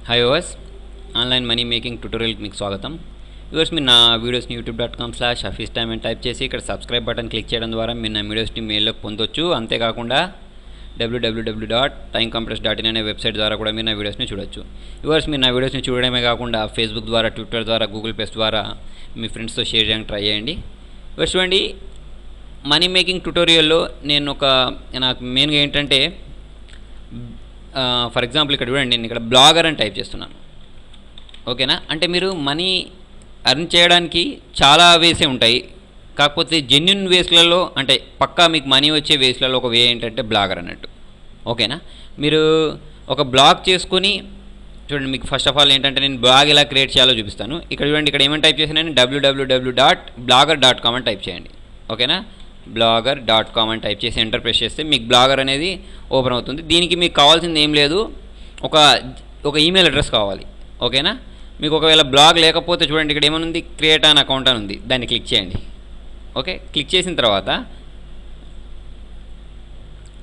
Hi వర్స్ online money making ట్యూటోరియల్కి మీకు స్వాగతం. వ్యూవర్స్ మీరు నా వీడియోస్ని youtube.com/afistime అని టైప్ చేసి ఇక్కడ సబ్స్క్రైబ్ బటన్ క్లిక్ చేయడం ద్వారా మీరు నా వీడియోస్ని మెయిల్లోకి పొందొచ్చు. అంతేకాకుండా www.timecompress.in అనే వెబ్సైట్ ద్వారా కూడా మీరు నా వీడియోస్ని చూడొచ్చు. వ్యూవర్స్ మీరు నా వీడియోస్ని చూడడమే కాకుండా ఫేస్బుక్ ద్వారా, ట్విట్టర్ ద్వారా, గూగుల్ ప్లస్ ద్వారా మీ ఫ్రెండ్స్తో షేర్ చేయడానికి ట్రై చేయండి. వ్యూవర్స్ చూడండి, మనీ మేకింగ్ ట్యూటోరియల్లో నాకు మెయిన్గా ఏంటంటే ఫర్ ఎగ్జాంపుల్ ఇక్కడ చూడండి, నేను ఇక్కడ బ్లాగర్ అని టైప్ చేస్తున్నాను. ఓకేనా, అంటే మీరు మనీ ఎర్న్ చేయడానికి చాలా వేసే ఉంటాయి. కాకపోతే జెన్యున్ వేస్లలో అంటే పక్కా మీకు మనీ వచ్చే వేస్లలో ఒక వే ఏంటంటే బ్లాగర్ అన్నట్టు. ఓకేనా, మీరు ఒక బ్లాగ్ చేసుకొని చూడండి, మీకు ఫస్ట్ ఆఫ్ ఆల్ ఏంటంటే నేను బ్లాగ్ ఎలా క్రియేట్ చేయాలో చూపిస్తాను. ఇక్కడ చూడండి, ఇక్కడ ఏమని టైప్ చేశాను, www.blogger.com అని టైప్ చేయండి. ఓకేనా, blogger.com అని టైప్ చేసి ఎంటర్ ప్రెస్ చేస్తే మీకు బ్లాగర్ అనేది ఓపెన్ అవుతుంది. దీనికి మీకు కావాల్సింది ఏం లేదు, ఒక ఈమెయిల్ అడ్రస్ కావాలి. ఓకేనా, మీకు ఒకవేళ బ్లాగ్ లేకపోతే చూడండి, ఇక్కడ ఏమనుంది, క్రియేట్ అన్ అకౌంట్ అని ఉంది, దాన్ని క్లిక్ చేయండి. ఓకే, క్లిక్ చేసిన తర్వాత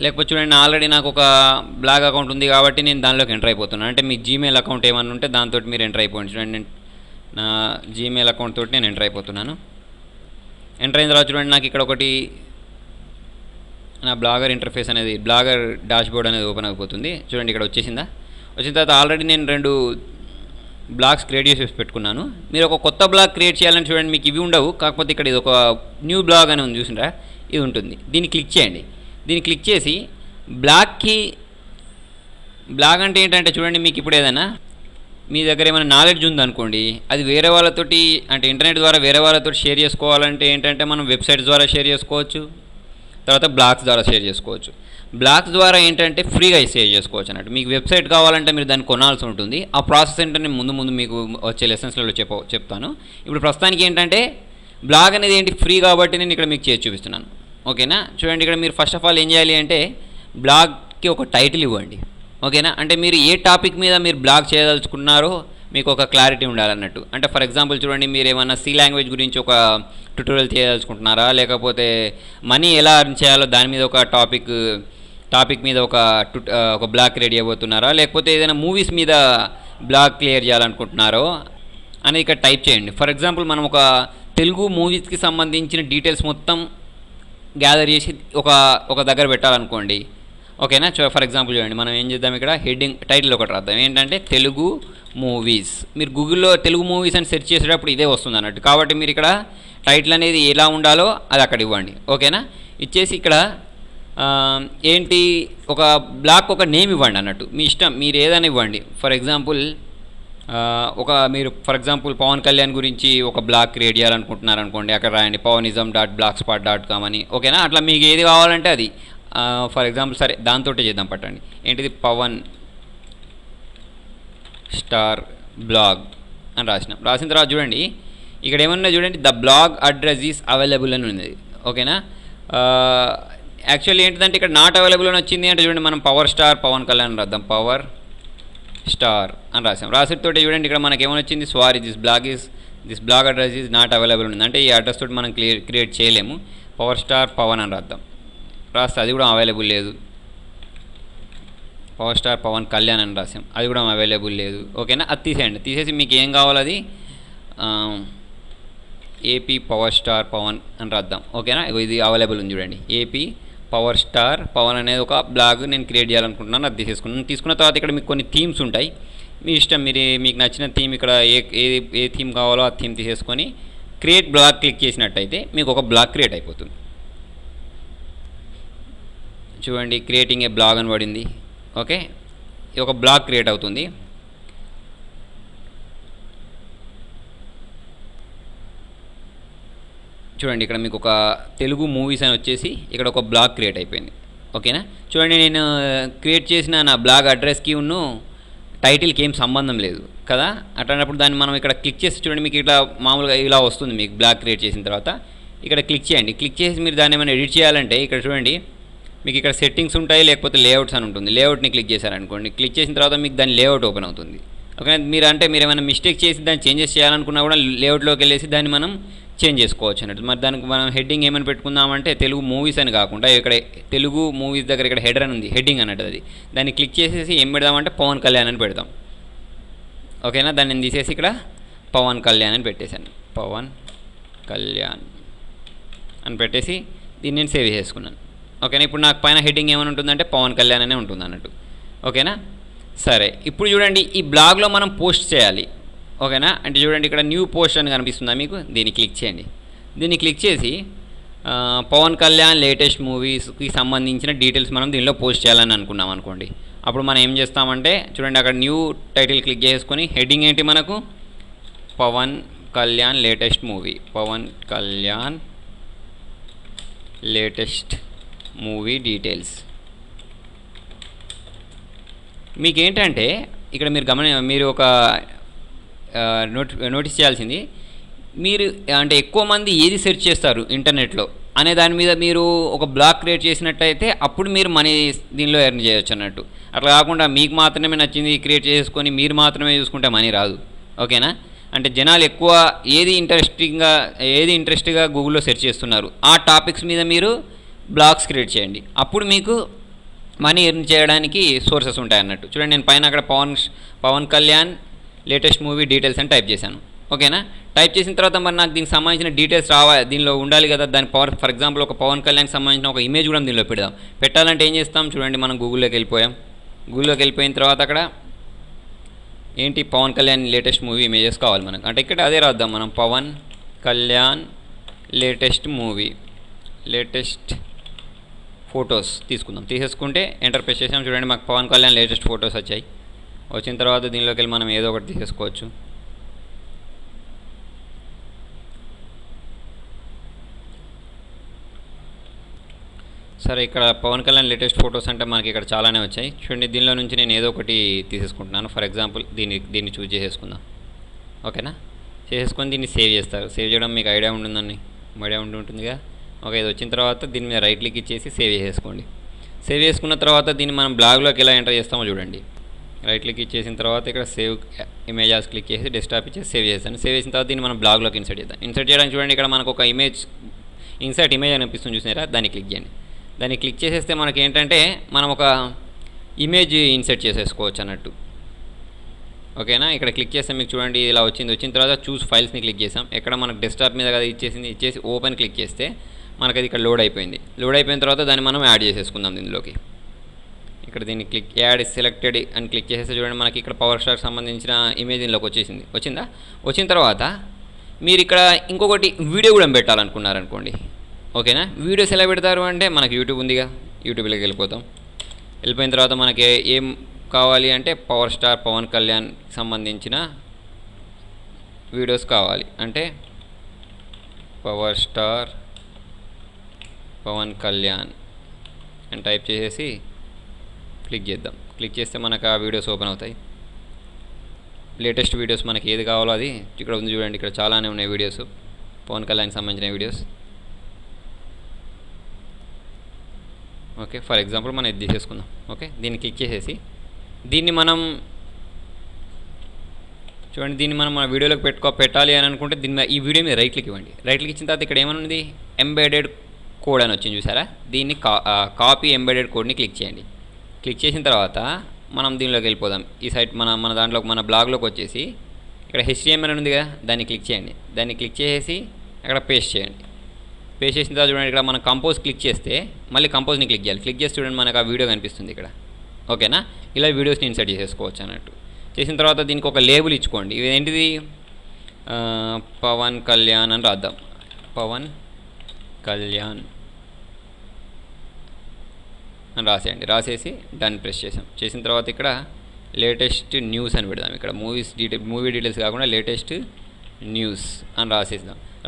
లేకపోతే చూడండి, ఆల్రెడీ నాకు ఒక బ్లాగ్ అకౌంట్ ఉంది కాబట్టి నేను దానిలోకి ఎంటర్ అయిపోతున్నాను. అంటే మీ జీమెయిల్ అకౌంట్ ఏమన్నా ఉంటే దాంతో మీరు ఎంటర్ అయిపోండి. చూడండి, నేను నా జీమెయిల్ అకౌంట్ తోటి నేను ఎంటర్ అయిపోతున్నాను. ఎంటర్ అయిన తర్వాత చూడండి, నాకు ఇక్కడ ఒకటి నా బ్లాగర్ ఇంటర్ఫేస్ అనేది, బ్లాగర్ డాష్బోర్డ్ అనేది ఓపెన్ అయిపోతుంది. చూడండి, ఇక్కడ వచ్చేసిందా. వచ్చిన తర్వాత ఆల్రెడీ నేను 2 బ్లాగ్స్ క్రియేట్ చేసి పెట్టుకున్నాను. మీరు ఒక కొత్త బ్లాగ్ క్రియేట్ చేయాలని చూడండి, మీకు ఇవి ఉండవు. కాకపోతే ఇక్కడ ఇది ఒక న్యూ బ్లాగ్ అని ఉంది, చూసిండ్రా, ఇది ఉంటుంది. దీన్ని క్లిక్ చేయండి. దీన్ని క్లిక్ చేసి బ్లాగ్ అంటే ఏంటంటే చూడండి, మీకు ఇప్పుడు ఏదైనా మీ దగ్గర ఏమైనా నాలెడ్జ్ ఉందనుకోండి, అది వేరే వాళ్ళతోటి అంటే ఇంటర్నెట్ ద్వారా వేరే వాళ్ళతో షేర్ చేసుకోవాలంటే ఏంటంటే మనం వెబ్సైట్స్ ద్వారా షేర్ చేసుకోవచ్చు, తర్వాత బ్లాగ్స్ ద్వారా షేర్ చేసుకోవచ్చు. బ్లాగ్స్ ద్వారా ఏంటంటే ఫ్రీగా షేర్ చేసుకోవచ్చు అన్నట్టు. మీకు వెబ్సైట్ కావాలంటే మీరు దాన్ని కొనాల్సి ఉంటుంది. ఆ ప్రాసెస్ ఏంటంటే ముందు మీకు వచ్చే లెసన్స్లలో చెప్తాను. ఇప్పుడు ప్రస్తుతానికి ఏంటంటే బ్లాగ్ అనేది ఏంటి, ఫ్రీ కాబట్టి నేను ఇక్కడ మీకు చేసి చూపిస్తున్నాను. ఓకేనా, చూడండి, ఇక్కడ మీరు ఫస్ట్ ఆఫ్ ఆల్ ఏం చేయాలి అంటే బ్లాగ్కి ఒక టైటిల్ ఇవ్వండి. ఓకేనా, అంటే మీరు ఏ టాపిక్ మీద మీరు బ్లాగ్ చేయదలుచుకున్నారో మీకు ఒక క్లారిటీ ఉండాలన్నట్టు. అంటే ఫర్ ఎగ్జాంపుల్ చూడండి, మీరు ఏమైనా సి లాంగ్వేజ్ గురించి ఒక ట్యూటోరియల్ చేయదలుచుకుంటున్నారా, లేకపోతే మనీ ఎలా అర్న్ చేయాలో దాని మీద ఒక టాపిక్ మీద ఒక బ్లాగ్ క్రియేట్ చేయబోతున్నారా, లేకపోతే ఏదైనా మూవీస్ మీద బ్లాగ్ క్లియర్ చేయాలనుకుంటున్నారో అనేది ఇక్కడ టైప్ చేయండి. ఫర్ ఎగ్జాంపుల్ మనం ఒక తెలుగు మూవీస్కి సంబంధించిన డీటెయిల్స్ మొత్తం గ్యాదర్ చేసి ఒక దగ్గర పెట్టాలనుకోండి. ఓకేనా, ఫర్ ఎగ్జాంపుల్ చూడండి, మనం ఏం చేద్దాం, ఇక్కడ టైటిల్ ఒకటి రాద్దాం, ఏంటంటే తెలుగు మూవీస్. మీరు గూగుల్లో తెలుగు మూవీస్ అని సెర్చ్ చేసేటప్పుడు ఇదే వస్తుంది అన్నట్టు. కాబట్టి మీరు ఇక్కడ టైటిల్ అనేది ఎలా ఉండాలో అది అక్కడ ఇవ్వండి. ఓకేనా, ఇచ్చేసి ఇక్కడ ఏంటి, ఒక బ్లాగ్ ఒక నేమ్ ఇవ్వండి అన్నట్టు, మీ ఇష్టం, మీరు ఏదైనా ఇవ్వండి. ఫర్ ఎగ్జాంపుల్ మీరు పవన్ కళ్యాణ్ గురించి ఒక బ్లాగ్ క్రియేట్ చేయాలనుకుంటున్నారు అనుకోండి, అక్కడ రాయండి pavanism.blogspot.com అని. ఓకేనా, అట్లా మీకు ఏది కావాలంటే అది. ఫర్ ఎగ్జాంపుల్ సరే దాంతో చేద్దాం, పట్టండి, ఏంటిది, పవన్ స్టార్ బ్లాగ్ అని రాసిన తర్వాత చూడండి, ఇక్కడ ఏమన్నా చూడండి, the blog address is available అని ఉంది. ఓకేనా, యాక్చువల్లీ ఏంటిదంటే ఇక్కడ నాట్ అవైలబుల్ అని వచ్చింది అంటే చూడండి, మనం పవర్ స్టార్ పవన్ కళ్యాణ్ రాద్దాం, పవర్ స్టార్ అని రాసితోటి చూడండి, ఇక్కడ మనకి ఏమని వచ్చింది, sorry this blog address is not available ఉంది. అంటే ఈ అడ్రస్ తోటి మనం క్రియేట్ చేయలేము. పవర్ స్టార్ పవన్ అని రాస్తే అది కూడా అవైలబుల్ లేదు. పవర్ స్టార్ పవన్ కళ్యాణ్ అని రాసాం, అది కూడా అవైలబుల్ లేదు. ఓకేనా, అది తీసేయండి. తీసేసి మీకు ఏం కావాలి, అది ఏపీ పవర్ స్టార్ పవన్ అని రాద్దాం. ఓకేనా, ఇది అవైలబుల్ ఉంది చూడండి, ఏపీ పవర్ స్టార్ పవన్ అనేది ఒక బ్లాగ్ నేను క్రియేట్ చేయాలనుకుంటున్నాను. అది తీసుకున్న తర్వాత ఇక్కడ మీకు కొన్ని థీమ్స్ ఉంటాయి, మీ ఇష్టం, మీకు నచ్చిన థీమ్ ఇక్కడ ఏ థీమ్ కావాలో ఆ థీమ్ తీసేసుకొని క్రియేట్ బ్లాగ్ క్లిక్ చేసినట్టయితే మీకు ఒక బ్లాగ్ క్రియేట్ అయిపోతుంది. చూడండి, క్రియేటింగ్ ఏ బ్లాగ్ అని పడింది. ఓకే, ఒక బ్లాగ్ క్రియేట్ అవుతుంది. చూడండి, ఇక్కడ మీకు ఒక తెలుగు మూవీస్ అని వచ్చేసి ఇక్కడ ఒక బ్లాగ్ క్రియేట్ అయిపోయింది. ఓకేనా, చూడండి, నేను క్రియేట్ చేసిన నా బ్లాగ్ అడ్రస్కి టైటిల్కి ఏం సంబంధం లేదు కదా. అట్లాంటప్పుడు దాన్ని మనం ఇక్కడ క్లిక్ చేసి చూడండి, మీకు ఇట్లా మామూలుగా ఇలా వస్తుంది. మీకు బ్లాగ్ క్రియేట్ చేసిన తర్వాత ఇక్కడ క్లిక్ చేయండి. క్లిక్ చేసి మీరు దాన్ని ఏమైనా ఎడిట్ చేయాలంటే ఇక్కడ చూడండి, మీకు ఇక్కడ సెట్టింగ్స్ ఉంటాయి, లేకపోతే లేఅవుట్స్ అని ఉంటుంది. లేఅవుట్ని క్లిక్ చేశారనుకోండి, క్లిక్ చేసిన తర్వాత మీకు దాని లేఅవుట్ ఓపెన్ అవుతుంది. ఓకే, మీరు ఏమైనా మిస్టేక్ చేసి దాన్ని చేంజెస్ చేయాలనుకున్నా కూడా లేఅవుట్లోకి వెళ్ళేసి దాన్ని మనం చేంజ్ చేసుకోవచ్చు అన్నట్టు. మరి దానికి మనం హెడ్డింగ్ ఏమని పెట్టుకుందామంటే తెలుగు మూవీస్ అని కాకుండా ఇక్కడ తెలుగు మూవీస్ దగ్గర ఇక్కడ హెడర్ అని ఉంది, హెడ్డింగ్ అన్నట్టు. అది దాన్ని క్లిక్ చేసేసి ఏం పెడదామంటే పవన్ కళ్యాణ్ అని పెడతాం. ఓకేనా, దాన్ని నేను తీసేసి ఇక్కడ పవన్ కళ్యాణ్ అని పెట్టేశాను. పవన్ కళ్యాణ్ అని పెట్టేసి దీన్ని నేను సేవ్ చేసుకున్నాను. ఓకేనా, ఇప్పుడు నాకు పైన హెడ్డింగ్ ఏమైనా ఉంటుందంటే పవన్ కళ్యాణ్ అనే ఉంటుంది అన్నట్టు. ఓకేనా, సరే ఇప్పుడు చూడండి ఈ బ్లాగ్లో మనం పోస్ట్ చేయాలి. ఓకేనా, అంటే చూడండి ఇక్కడ న్యూ పోస్ట్ అని కనిపిస్తుందా మీకు, దీన్ని క్లిక్ చేయండి. దీన్ని క్లిక్ చేసి పవన్ కళ్యాణ్ లేటెస్ట్ మూవీస్కి సంబంధించిన డీటెయిల్స్ మనం దీనిలో పోస్ట్ చేయాలని అనుకున్నాం అనుకోండి. అప్పుడు మనం ఏం చేస్తామంటే చూడండి అక్కడ న్యూ టైటిల్ క్లిక్ చేసుకొని హెడ్డింగ్ ఏంటి మనకు, Pawan Kalyan latest movie, Pawan Kalyan latest movie details. మీకేంటంటే ఇక్కడ మీరు ఒక నోటీస్ చేయాల్సింది, మీరు అంటే ఎక్కువ మంది ఏది సెర్చ్ చేస్తారు ఇంటర్నెట్లో అనే దాని మీద మీరు ఒక బ్లాగ్ క్రియేట్ చేసినట్టయితే అప్పుడు మీరు మనీ దీనిలో ఎర్న్ చేయొచ్చు అన్నట్టు. అట్లా కాకుండా మీకు మాత్రమే నచ్చింది క్రియేట్ చేసుకొని మీరు మాత్రమే చూసుకుంటే మనీ రాదు. ఓకేనా, అంటే జనాలు ఎక్కువ ఏది ఇంట్రెస్ట్గా గూగుల్లో సెర్చ్ చేస్తున్నారు ఆ టాపిక్స్ మీద మీరు బ్లాగ్స్ క్రియేట్ చేయండి. అప్పుడు మీకు మనీ ఎర్న్ చేయడానికి సోర్సెస్ ఉంటాయి అన్నట్టు. చూడండి నేను పైన అక్కడ Pawan Kalyan latest movie details అని టైప్ చేశాను. ఓకేనా, టైప్ చేసిన తర్వాత మరి నాకు దీనికి సంబంధించిన డీటెయిల్స్ దీనిలో ఉండాలి కదా. దాని ఫర్ ఎగ్జాంపుల్ ఒక పవన్ కళ్యాణ్కి సంబంధించిన ఒక ఇమేజ్ కూడా దీనిలో పెట్టాలంటే ఏం చేస్తాం చూడండి, మనం గూగుల్లోకి వెళ్ళిపోయాం. గూగుల్లోకి వెళ్ళిపోయిన తర్వాత అక్కడ ఏంటి Pawan Kalyan latest movie images కావాలి మనకు. అంటే ఇక్కడ అదే రాద్దాం మనం, Pawan Kalyan latest movie latest photos తీసుకుందాం. తీసేసుకుంటే ఎంటర్ ప్రెస్ చేసాం. చూడండి మాకు పవన్ కళ్యాణ్ లేటెస్ట్ ఫొటోస్ వచ్చాయి. వచ్చిన తర్వాత దీనిలోకి వెళ్ళి మనం ఏదో ఒకటి తీసేసుకోవచ్చు. సరే ఇక్కడ పవన్ కళ్యాణ్ లేటెస్ట్ ఫొటోస్ అంటే మనకి ఇక్కడ చాలానే వచ్చాయి. చూడండి దీనిలో నుంచి నేను ఏదో ఒకటి తీసేసుకుంటున్నాను. ఫర్ ఎగ్జాంపుల్ దీన్ని చూజ్ చేసేసుకుందాం. ఓకేనా, చేసేసుకొని దీన్ని సేవ్ చేస్తారు. సేవ్ చేయడం మీకు ఐడియా ఉంటుందిగా. ఓకే, ఇది వచ్చిన తర్వాత దీని మీద రైట్ క్లిక్ ఇచ్చేసి సేవ్ చేసేసుకోండి. సేవ్ చేసుకున్న తర్వాత దీన్ని మనం బ్లాగ్లోకి ఎలా ఎంటర్ చేస్తామో చూడండి. రైట్ క్లిక్ ఇచ్చేసిన తర్వాత ఇక్కడ సేవ్ ఇమేజెస్ క్లిక్ చేసి డెస్క్టాప్ ఇచ్చేసి సేవ్ చేస్తాను. సేవ్ చేసిన తర్వాత దీన్ని మనం బ్లాగ్లోకి ఇన్సర్ట్ చేద్దాం. ఇన్సర్ట్ చేయడానికి చూడండి ఇక్కడ మనకు ఒక ఇన్సర్ట్ ఇమేజ్ అనిపిస్తుంది చూసారా, దాన్ని క్లిక్ చేయండి. దాన్ని క్లిక్ చేసేస్తే మనకి ఏంటంటే మనం ఒక ఇమేజ్ ఇన్సర్ట్ చేసేసుకోవచ్చు అన్నట్టు. ఓకేనా, ఇక్కడ క్లిక్ చేస్తే మీకు చూడండి ఇలా వచ్చిన తర్వాత చూస్ ఫైల్స్ని క్లిక్ చేసాం. ఎక్కడ మనకు డెస్క్టాప్ మీద కదా ఇచ్చేసి ఓపెన్ క్లిక్ చేస్తే మనకి అది ఇక్కడ లోడ్ అయిపోయింది. లోడ్ అయిపోయిన తర్వాత దాన్ని మనం యాడ్ చేసేసుకుందాం దీనిలోకి. ఇక్కడ దీన్ని క్లిక్ యాడ్ సెలెక్టెడ్ అని క్లిక్ చేసేస్తే చూడండి మనకి ఇక్కడ పవర్ స్టార్కి సంబంధించిన ఇమేజ్ దీనిలోకి వచ్చిందా. వచ్చిన తర్వాత మీరు ఇక్కడ ఇంకొకటి వీడియో కూడా పెట్టాలనుకున్నారనుకోండి. ఓకేనా, వీడియోస్ ఎలా పెడతారు అంటే మనకి యూట్యూబ్ ఉందిగా, యూట్యూబ్లోకి వెళ్ళిపోయిన తర్వాత మనకి ఏం కావాలి అంటే పవర్ స్టార్ పవన్ కళ్యాణ్ సంబంధించిన వీడియోస్ కావాలి. అంటే పవర్ స్టార్ పవన్ కళ్యాణ్ అని టైప్ చేసేసి క్లిక్ చేద్దాం. క్లిక్ చేస్తే మనకు ఆ వీడియోస్ ఓపెన్ అవుతాయి. లేటెస్ట్ వీడియోస్ మనకి ఏది కావాలో అది ఇక్కడ ఉంది చూడండి. ఇక్కడ చాలానే ఉన్నాయి వీడియోస్, పవన్ కళ్యాణ్కి సంబంధించిన వీడియోస్. ఓకే, ఫర్ ఎగ్జాంపుల్ మనం ఇది తీసేసుకుందాం. ఓకే, దీన్ని క్లిక్ చేసేసి దీన్ని మనం చూడండి, దీన్ని మనం మన వీడియోలోకి పెట్టాలి అని అనుకుంటే ఈ వీడియో మీద రైట్ క్లిక్ ఇవ్వండి. రైట్ క్లిక్ ఇచ్చిన తర్వాత ఇక్కడ ఏమనుంది, ఎంబెడెడ్ కోడ్ అని వచ్చింది చూసారా. దీన్ని కాపీ ఎంబెడెడ్ కోడ్ని క్లిక్ చేయండి. క్లిక్ చేసిన తర్వాత మనం దీనిలోకి వెళ్ళిపోదాం. ఈ సైట్ మన దాంట్లో మన బ్లాగ్లోకి వచ్చేసి ఇక్కడ HTML ఉంది కదా, దాన్ని క్లిక్ చేయండి. దాన్ని క్లిక్ చేసి అక్కడ పేస్ట్ చేయండి. పేస్ట్ చేసిన తర్వాత చూడండి ఇక్కడ మనం కంపోజ్ క్లిక్ చేస్తే మళ్ళీ కంపోజ్ని క్లిక్ చేయాలి. క్లిక్ చేసి చూడండి మనకు ఆ వీడియో కనిపిస్తుంది ఇక్కడ. ఓకేనా, ఇలా వీడియోస్ని ఇన్సర్ట్ చేసేసుకోవచ్చు అన్నట్టు. చేసిన తర్వాత దీనికి ఒక లేబుల్ ఇచ్చుకోండి. ఇది ఏంటిది, పవన్ కళ్యాణ్ అని రాద్దాం. పవన్ కళ్యాణ్ అని రాసేసి డన్ ప్రెస్ చేసిన తర్వాత ఇక్కడ లేటెస్ట్ న్యూస్ అని పెడదాం. ఇక్కడ మూవీ డీటెయిల్స్ కాకుండా లేటెస్ట్ న్యూస్ అని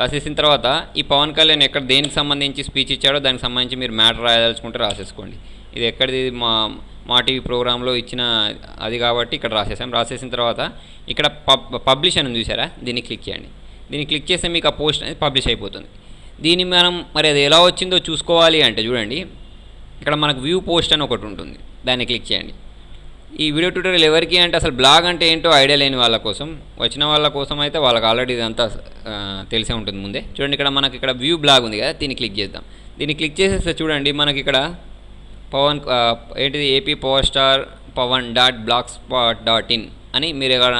రాసేసిన తర్వాత ఈ పవన్ కళ్యాణ్ ఎక్కడ దేనికి సంబంధించి స్పీచ్ ఇచ్చాడో దానికి సంబంధించి మీరు మ్యాటర్ రాయదలుచుకుంటే రాసేసుకోండి. ఇది ఎక్కడిది మా టీవీ ప్రోగ్రాంలో ఇచ్చిన అది కాబట్టి ఇక్కడ రాసేసిన తర్వాత ఇక్కడ పబ్లిష్ అని చూసారా, దీన్ని క్లిక్ చేయండి. దీన్ని క్లిక్ చేస్తే మీకు ఆ పోస్ట్ అనేది పబ్లిష్ అయిపోతుంది. దీన్ని మనం మరి అది ఎలా వచ్చిందో చూసుకోవాలి అంటే చూడండి, ఇక్కడ మనకు వ్యూ పోస్ట్ అని ఒకటి ఉంటుంది, దాన్ని క్లిక్ చేయండి. ఈ వీడియో ట్యూటోరియల్ ఎవరికి అంటే అసలు బ్లాగ్ అంటే ఏంటో ఐడియా లేని వాళ్ళ కోసం, వచ్చిన వాళ్ళ కోసం అయితే వాళ్ళకి ఆల్రెడీ ఇదంతా తెలిసే ఉంటుంది ముందే. చూడండి ఇక్కడ మనకి ఇక్కడ వ్యూ బ్లాగ్ ఉంది కదా, దీన్ని క్లిక్ చేద్దాం. దీన్ని క్లిక్ చేసేస్తే చూడండి మనకి ఇక్కడ ఏంటిది AP power star Pawan .blogspot.in అని మీరు ఇక్కడ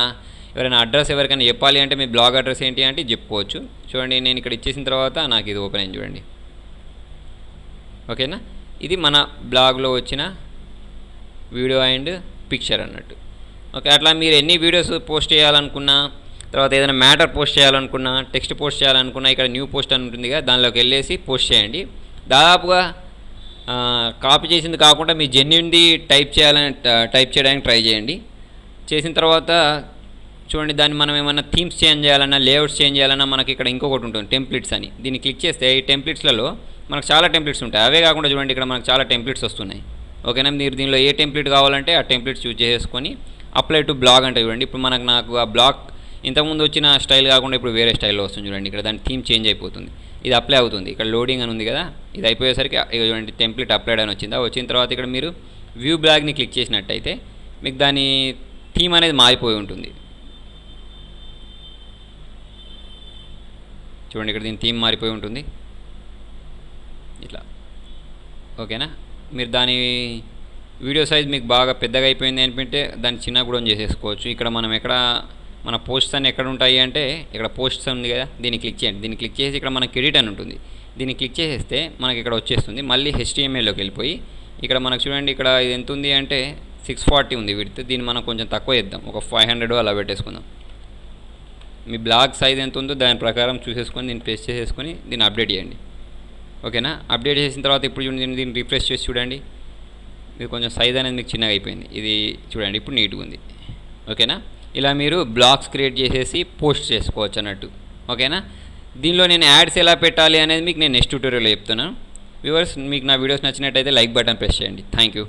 ఎవరైనా అడ్రస్ ఎవరికైనా చెప్పాలి అంటే మీ బ్లాగ్ అడ్రస్ ఏంటి అంటే చెప్పుకోవచ్చు. చూడండి నేను ఇక్కడ ఇచ్చేసిన తర్వాత నాకు ఇది ఓపెన్ అయింది చూడండి. ఓకేనా, ఇది మన బ్లాగ్లో వచ్చిన వీడియో అండ్ పిక్చర్ అన్నట్టు. ఓకే, అట్లా మీరు ఎన్ని వీడియోస్ పోస్ట్ చేయాలనుకున్నా, తర్వాత ఏదైనా మ్యాటర్ పోస్ట్ చేయాలనుకున్నా, టెక్స్ట్ పోస్ట్ చేయాలనుకున్నా, ఇక్కడ న్యూ పోస్ట్ అని ఉంటుంది కదా, దానిలోకి వెళ్ళేసి పోస్ట్ చేయండి. దాదాపుగా కాపీ చేసింది కాకుండా మీ జెన్యున్ది టైప్ చేయడానికి ట్రై చేయండి. చేసిన తర్వాత చూడండి, దాన్ని మనం ఏమైనా థీమ్స్ చేంజ్ చేయాలన్నా, లేఅవుట్స్ చేంజ్ చేయాలన్నా మనకి ఇక్కడ ఇంకొకటి ఉంటుంది టెంప్లెట్స్ అని. దీన్ని క్లిక్ చేస్తే ఈ టెంప్లెట్స్లలో మనకు చాలా టెంప్లెట్స్ ఉంటాయి. అవే కాకుండా చూడండి ఇక్కడ మనకు చాలా టెంప్లెట్స్ వస్తున్నాయి. ఓకేనా, మీరు దీనిలో ఏ టెంప్లెట్ కావాలంటే ఆ టెంప్లెట్స్ చూస్ చేసుకొని అప్లై టు బ్లాగ్ అంటే చూడండి. ఇప్పుడు నాకు ఆ బ్లాగ్ ఇంతకుముందు వచ్చిన స్టైల్ కాకుండా ఇప్పుడు వేరే స్టైల్లో వస్తుంది చూడండి. ఇక్కడ దాని థీమ్ చేంజ్ అయిపోతుంది, ఇది అప్లై అవుతుంది. ఇక్కడ లోడింగ్ అని ఉంది కదా, ఇది అయిపోయేసరికి చూడండి టెంప్లెట్ అప్లైడ్ అని వచ్చిందా. వచ్చిన తర్వాత ఇక్కడ మీరు వ్యూ బ్లాగ్ని క్లిక్ చేసినట్టయితే మీకు దాని థీమ్ అనేది మారిపోయి ఉంటుంది. చూడండి ఇక్కడ దీని థీమ్ మారిపోయి ఉంటుంది ఇట్లా. ఓకేనా, మీరు దాని వీడియో సైజ్ మీకు బాగా పెద్దగా అయిపోయింది అనిపింటే దాన్ని చిన్నగా కూడా చేసేసుకోవచ్చు. ఇక్కడ మనం మన పోస్ట్స్ అన్నీ ఎక్కడ ఉంటాయి అంటే ఇక్కడ పోస్ట్స్ ఉంది కదా, దీన్ని క్లిక్ చేయండి. దీన్ని క్లిక్ చేసి ఇక్కడ మనకి ఎడిట్ అని ఉంటుంది, దీన్ని క్లిక్ చేసేస్తే మనకి ఇక్కడ వచ్చేస్తుంది. మళ్ళీ HTMLలోకి వెళ్ళిపోయి ఇక్కడ మనకు చూడండి ఇక్కడ ఇది ఎంత ఉంది అంటే 640 ఉంది విడ్త్. దీన్ని మనం కొంచెం తక్కువ చేద్దాం, ఒక 500 అలా పెట్టేసుకుందాం. మీ బ్లాగ్ సైజ్ ఎంత ఉందో దాని ప్రకారం చూసేసుకొని దీన్ని ప్రెస్ చేసేసుకొని దీన్ని అప్డేట్ చేయండి. ఓకేనా, అప్డేట్ చేసిన తర్వాత ఇప్పుడు చూడండి దీన్ని రిఫ్రెష్ చేసి చూడండి, ఇది కొంచెం సైజ్ అనేది మీకు చిన్నగా అయిపోయింది. ఇది చూడండి ఇప్పుడు నీట్గా ఉంది. ఓకేనా, ఇలా మీరు బ్లాగ్స్ క్రియేట్ చేసేసి పోస్ట్ చేసుకోవచ్చు అన్నట్టు. ఓకేనా, దీనిలో నేను యాడ్స్ ఎలా పెట్టాలి అనేది మీకు నేను నెక్స్ట్ ట్యూటోరియల్లో చెప్తున్నాను. వ్యూవర్స్, మీకు నా వీడియోస్ నచ్చినట్టయితే లైక్ బటన్ ప్రెస్ చేయండి. Thank you.